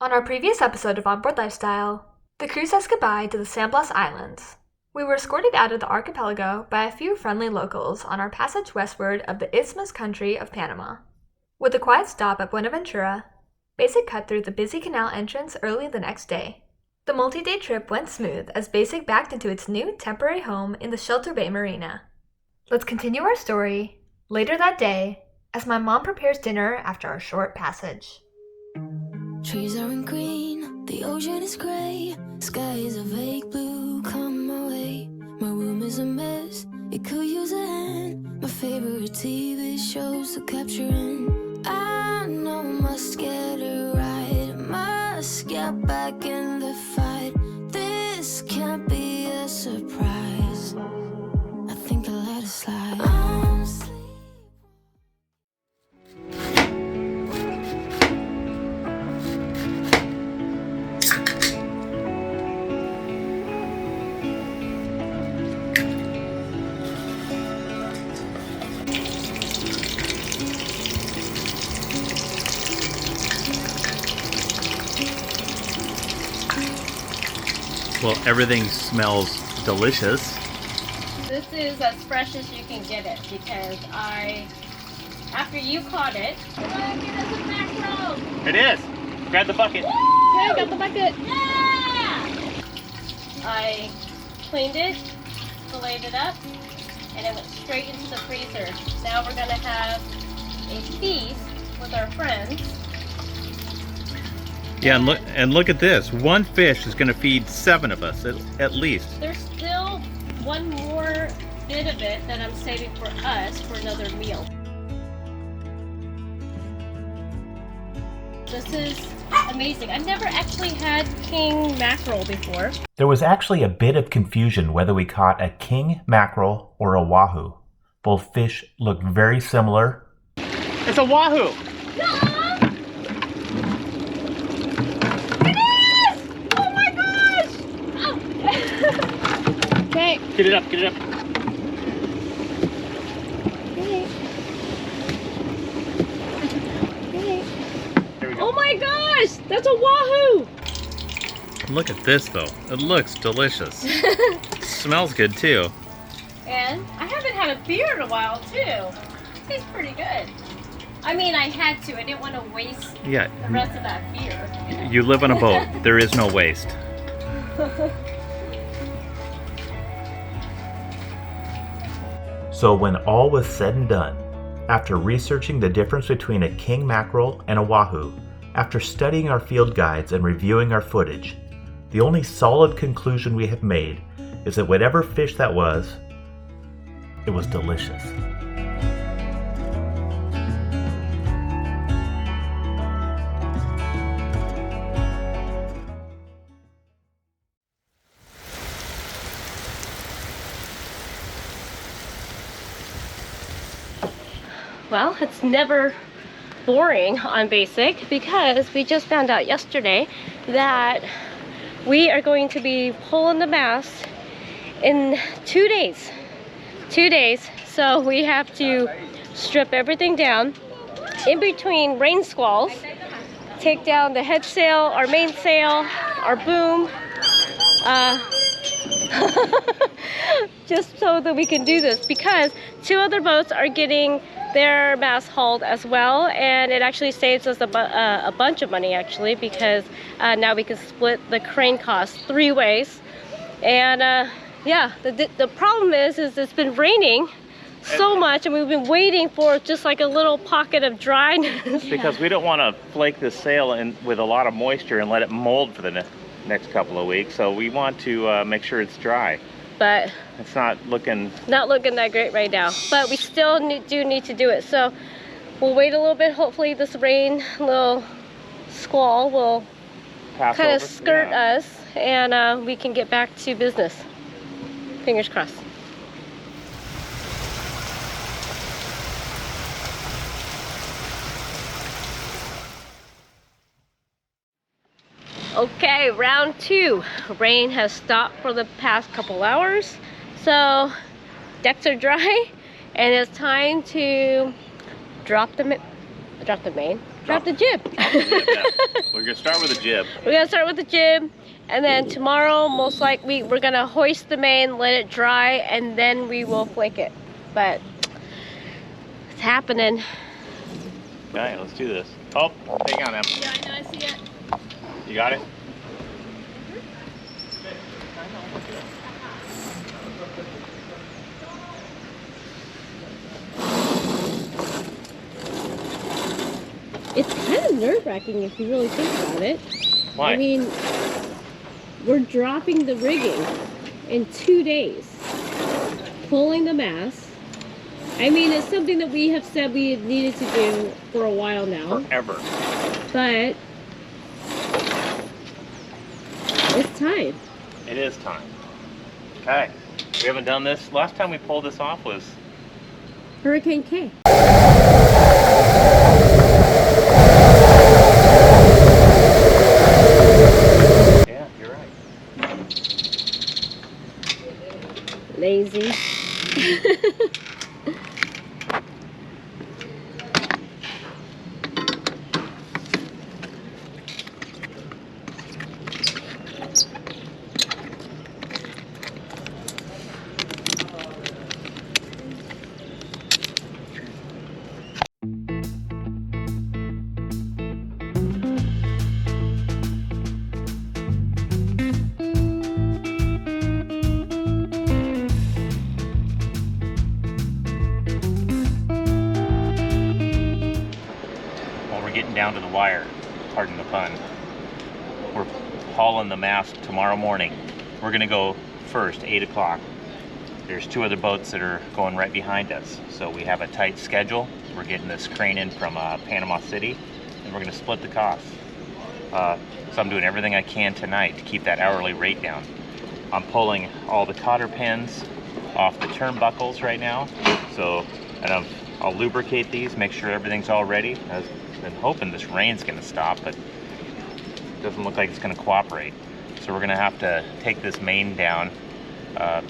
On our previous episode of Onboard Lifestyle, the crew says goodbye to the San Blas Islands. We were escorted out of the archipelago by a few friendly locals on our passage westward of the Isthmus country of Panama. With a quiet stop at Buenaventura, Basik cut through the busy canal entrance early the next day. The multi-day trip went smooth as Basik backed into its new temporary home in the Shelter Bay Marina. Let's continue our story later that day as my mom prepares dinner after our short passage. Trees aren't green, the ocean is gray, sky is a vague blue, come my way. My room is a mess, it could use a hand. My favorite TV shows are capturing. I know I must get it right, must get back in the fight. This can't be a surprise, I think I'll let it slide. Well, everything smells delicious. This is as fresh as you can get it because after you caught it, look, it is a mackerel. It is. Grab the bucket. Woo! Okay, got the bucket. Yeah! I cleaned it, filleted it up, and it went straight into the freezer. Now we're gonna have a feast with our friends. Yeah, and look at this. One fish is going to feed 7 of us at least. There's still one more bit of it that I'm saving for us for another meal. This is amazing. I've never actually had king mackerel before. There was actually a bit of confusion whether we caught a king mackerel or a wahoo. Both fish look very similar. It's a wahoo! No! Okay. Get it up, get it up. Okay. There we go. Oh my gosh! That's a wahoo! Look at this though. It looks delicious. Smells good too. And I haven't had a beer in a while too. Tastes pretty good. I mean, I had to. I didn't want to waste the rest of that beer. You live on a boat. There is no waste. So when all was said and done, after researching the difference between a king mackerel and a wahoo, after studying our field guides and reviewing our footage, the only solid conclusion we have made is that whatever fish that was, it was delicious. Well, it's never boring on Basik because we just found out yesterday that we are going to be pulling the mast in 2 days. 2 days. So we have to strip everything down in between rain squalls, take down the head sail, our main sail, our boom, just so that we can do this because 2 other boats are getting their mast hauled as well, and it actually saves us a bunch of money actually because now we can split the crane cost 3 ways. And yeah, the problem is it's been raining so much and we've been waiting for just like a little pocket of dryness. Because we don't want to flake the sail in with a lot of moisture and let it mold for the next couple of weeks, so we want to make sure it's dry. But it's not looking that great right now, but we still do need to do it. So we'll wait a little bit. Hopefully this rain little squall will kind of skirt us and we can get back to business. Fingers crossed. Okay, round 2. Rain has stopped for the past couple hours, so decks are dry, and it's time to drop the jib. Yeah. We're gonna start with a jib. We're gonna start with the jib, and then tomorrow, most likely, we're gonna hoist the main, let it dry, and then we will flake it. But it's happening. Okay, let's do this. Oh, hang on, Em. Yeah, I know, I see it. You got it? It's kind of nerve-wracking if you really think about it. Why? I mean, we're dropping the rigging in 2 days, pulling the mast. I mean, it's something that we have said we needed to do for a while now. Forever. But it's time. It is time. Okay. We haven't done this. Last time we pulled this off was... Hurricane K. Yeah, you're right. Lazy. Getting down to the wire, pardon the pun. We're hauling the mast tomorrow morning. We're gonna go first, 8 o'clock. There's 2 other boats that are going right behind us. So we have a tight schedule. We're getting this crane in from Panama City, and we're gonna split the costs. So I'm doing everything I can tonight to keep that hourly rate down. I'm pulling all the cotter pins off the turnbuckles right now. So, and I'll lubricate these, make sure everything's all ready. I've been hoping this rain's gonna stop, but it doesn't look like it's gonna cooperate. So we're gonna have to take this main down,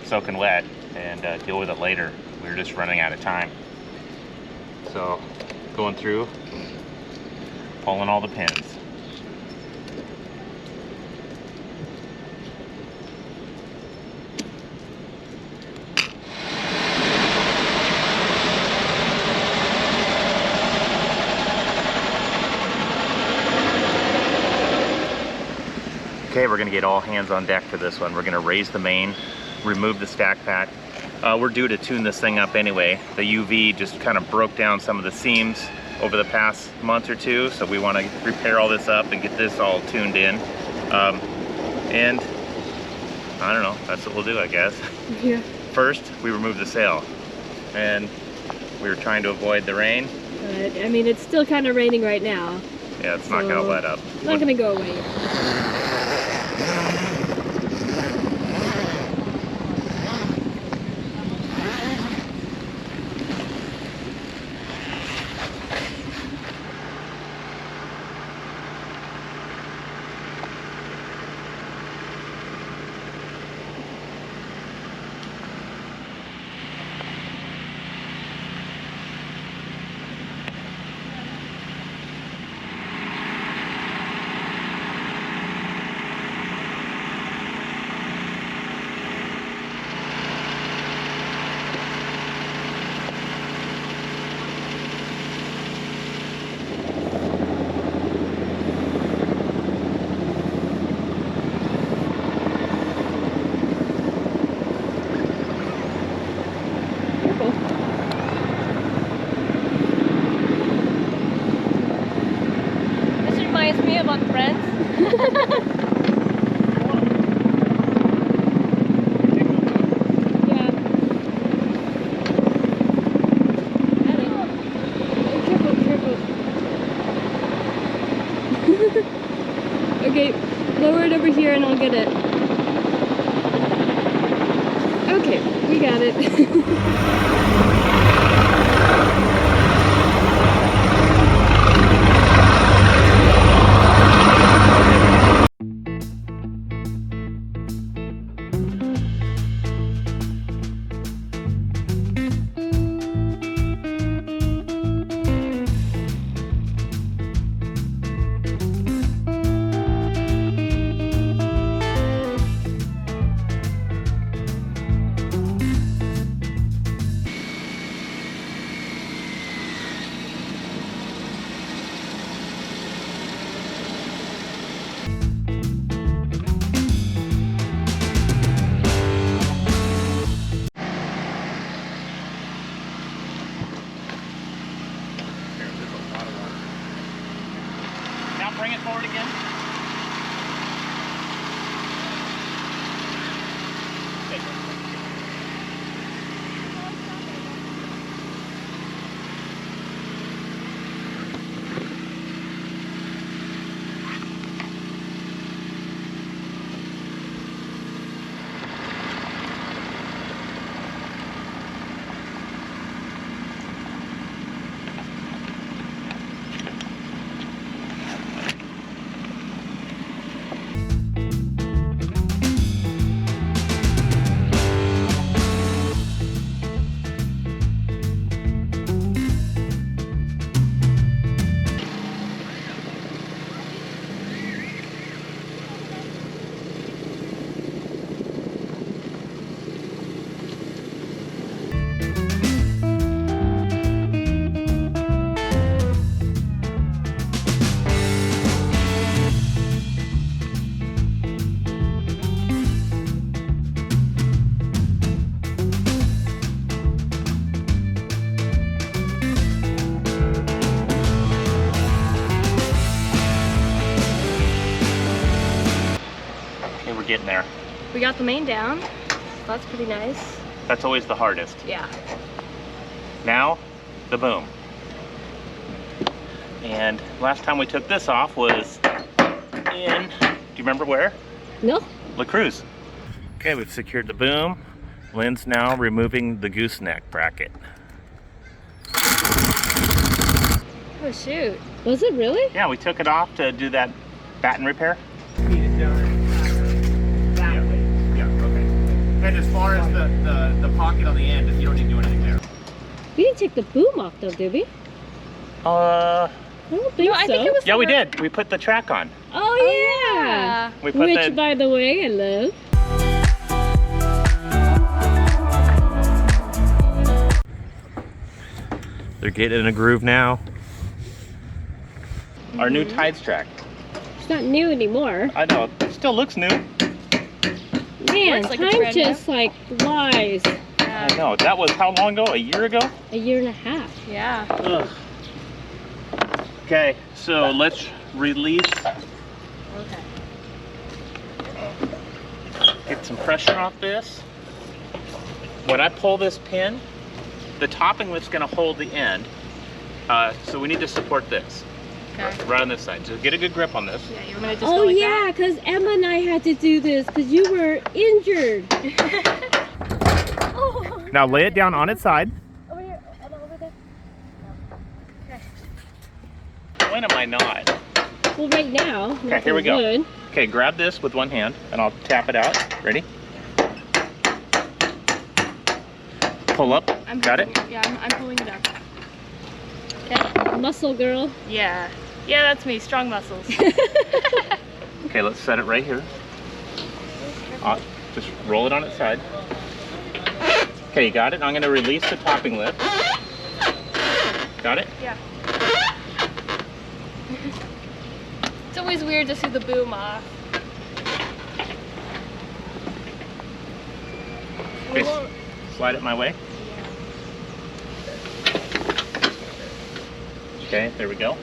soaking wet, and deal with it later. We're just running out of time. So, going through, pulling all the pins. Okay, we're gonna get all hands on deck for this one. We're gonna raise the main, remove the stack pack. We're due to tune this thing up anyway. The UV just kind of broke down some of the seams over the past month or two, so we want to repair all this up and get this all tuned in. And I don't know, that's what we'll do, I guess. Yeah. First, we remove the sail, and we were trying to avoid the rain. But, I mean, it's still kind of raining right now. Yeah, it's not gonna let up. It's not gonna go away. This reminds me about Friends. Yeah. Careful. Okay, lower it over here and I'll get it. Okay, we got it. getting there. We got the main down. So that's pretty nice. That's always the hardest. Yeah. Now, the boom. And last time we took this off was in, do you remember where? No. La Cruz. Okay, we've secured the boom. Lynn's now removing the gooseneck bracket. Oh shoot. Was it really? Yeah, we took it off to do that batten repair. And as far as the pocket on the end, you don't need to do anything there. We didn't take the boom off though, did we? I don't think so. I think it was we did. We put the track on. Oh yeah. We put Which, by the way, I love. They're getting in a groove now. Our new tides track. It's not new anymore. I know, it still looks new. Man, like time just like flies. I know, that was how long ago? A year ago? A year and a half. Yeah. Ugh. Okay, so let's release. Okay. Get some pressure off this. When I pull this pin, the topping lift's gonna hold the end. So we need to support this. Okay. Right on this side. So get a good grip on this. Yeah, you want me to just Oh go like yeah, because Emma and I had to do this because you were injured. Now lay it down on its side. Over here, Emma, over there. When am I not? Well, right now. Okay, here we go. Okay, grab this with one hand and I'll tap it out. Ready? Pull up. Got it? Yeah, I'm pulling it up. Okay, muscle girl. Yeah. Yeah, that's me. Strong muscles. Okay, let's set it right here. Just roll it on its side. Okay, you got it? I'm going to release the topping lift. Got it? Yeah. It's always weird to see the boom off. Okay, slide it my way. Okay, there we go.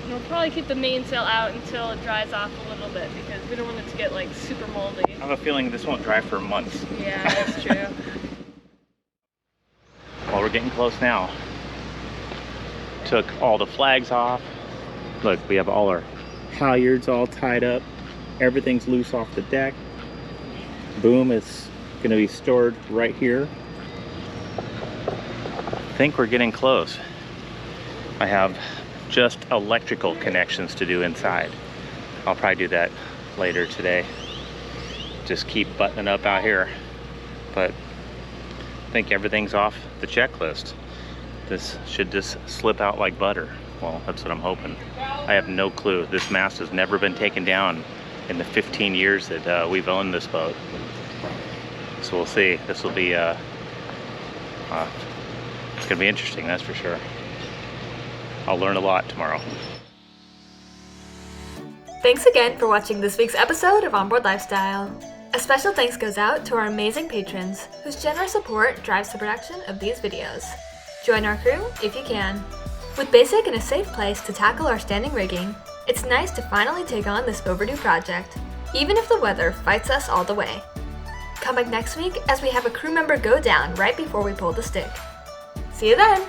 And we'll probably keep the mainsail out until it dries off a little bit because we don't want it to get like super moldy. I have a feeling this won't dry for months. Yeah, that's true. Well, we're getting close now. Took all the flags off. Look, we have all our halyards all tied up. Everything's loose off the deck. Boom is going to be stored right here. I think we're getting close. I have just electrical connections to do inside. I'll probably do that later today. Just keep buttoning up out here. But I think everything's off the checklist. This should just slip out like butter. Well, that's what I'm hoping. I have no clue. This mast has never been taken down in the 15 years that we've owned this boat. So we'll see. This will be, it's gonna be interesting, that's for sure. I'll learn a lot tomorrow. Thanks again for watching this week's episode of Onboard Lifestyle. A special thanks goes out to our amazing patrons, whose generous support drives the production of these videos. Join our crew if you can. With Basic in a safe place to tackle our standing rigging, it's nice to finally take on this overdue project, even if the weather fights us all the way. Come back next week as we have a crew member go down right before we pull the stick. See you then!